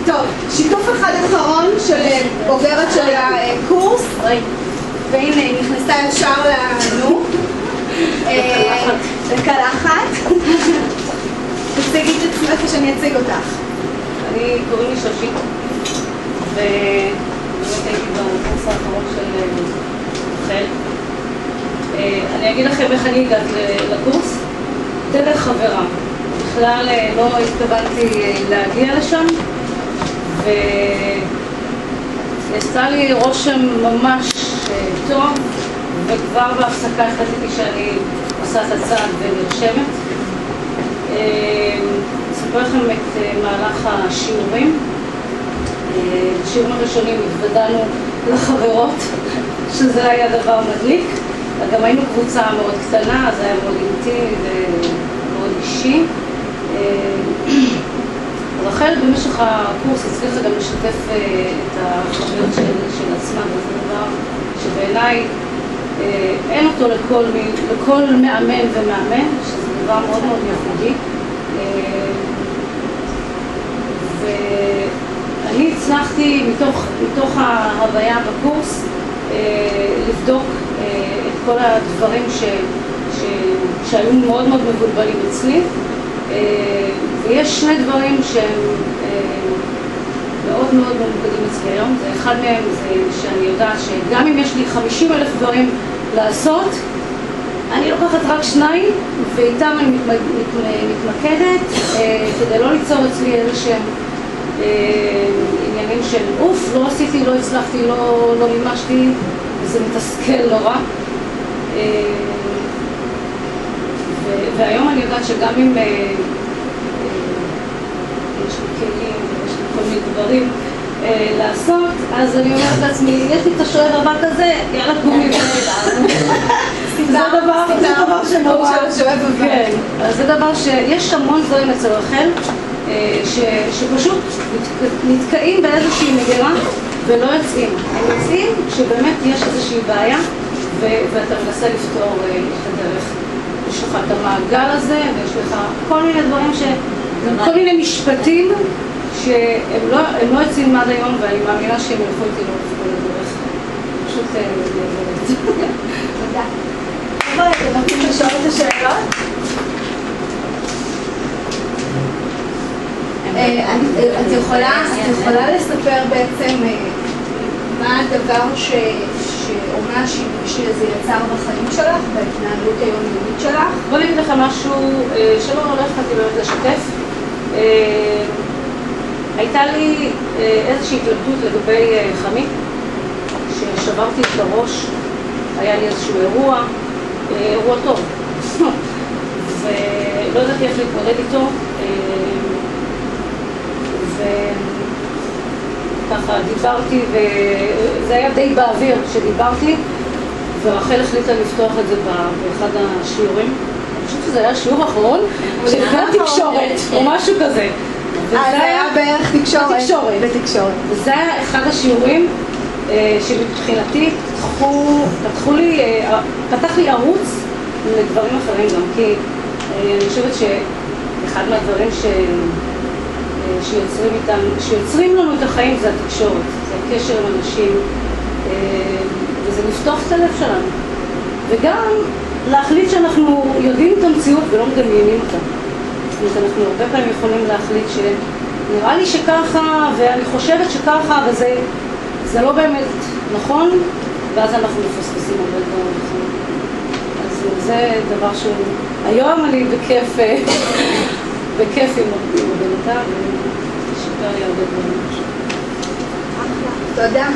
טוב, שיתוף אחד אחרון של בוגרת של הקורס, והנה היא נכנסה ישר לנו, לקלחת. תציגי את עצמך שאני אציג אותך. אני קוראים לי שושי, ובאמת הייתי בקורס האחרון של רחל. אני אגיד לכם איך אני הגעתי לקורס, דרך חברה. בכלל לא התכוונתי להגיע לשם, ויצא לי רושם ממש טוב, וכבר בהפסקה החלטתי שאני עושה את הצעד ונרשמת. אספר לכם את מהלך השיעורים. בשיעורים הראשונים התוודענו לחברות, שזה היה דבר מדליק. גם היינו קבוצה מאוד קטנה, זה היה מאוד אינטימי ומאוד אישי. רחל במשך הקורס הצליחה גם לשתף את החברות של עצמה, וזה דבר שבעיניי אין אותו לכל מאמן ומאמן, שזה דבר מאוד מאוד ייחודי. ואני הצלחתי מתוך ההוויה בקורס לבדוק את כל הדברים שהיו מאוד מאוד מבולבלים אצלי, ויש שני דברים שהם מאוד מאוד ממוקדים אצלי היום. אחד מהם זה שאני יודעת שגם אם יש לי 50,000 דברים לעשות, אני לוקחת רק שניים ואיתם אני מתמקדת כדי לא ליצור אצלי איזה שהם עניינים של אוף, לא עשיתי, לא הצלחתי, לא מימשתי, וזה מתסכל נורא. והיום אני יודעת שגם אם יש לי כלים ויש לי כל מיני דברים לעשות, אז אני אומרת לעצמי, יש לי את השואב הבא כזה, יאללה קומי זה דבר שנורא, כן, אז זה דבר שיש המון דברים אצל רחל שפשוט נתקעים באיזושהי מגירה ולא יוצאים. הם יוצאים שבאמת יש איזושהי בעיה ואתה מנסה לפתור את הדרך. יש לך את המעגל הזה ויש לך כל מיני דברים, כל מיני משפטים שהם לא יוצאים עד היום, ואני מאמינה שהם ילכו איתי לאורך כל הדרך. פשוט נהדרת. תודה. חבר'ה, אתם רוצים לשאול את השאלות? את יכולה לספר בעצם מה הדבר או מה השינוי שזה יצר בחיים שלך, בהתנהלות היומיומית שלך? בוא נגיד לך משהו שלא התחלתי באמת לשתף. הייתה לי איזושהי התלבטות לגבי חמי, ששברתי את הראש, היה לי איזשהו אירוע טוב, ולא ידעתי איך להתמודד איתו, וככה דיברתי, וזה היה די באוויר שדיברתי, ורחל החליטה לפתוח את זה באחד השיעורים. אני חושבת שזה היה השיעור האחרון של תקשורת או משהו כזה. זה היה בערך תקשורת. וזה היה אחד השיעורים שמבחינתי פתח לי ערוץ לדברים אחרים גם, כי אני חושבת שאחד מהדברים שיוצרים לנו את החיים זה התקשורת, זה הקשר עם אנשים, וזה לפתוח את הלב שלנו, וגם להחליט שאנחנו יודעים את המציאות ולא מדמיינים אותה. זאת אומרת, אנחנו הרבה פעמים יכולים להחליט שנראה לי שככה ואני חושבת שככה, וזה לא באמת נכון, ואז אנחנו מפספסים הרבה דברים נכונים. אז זה דבר שהיום אני בכיף עם הבנתה, ושיפר לי הרבה דברים. תודה.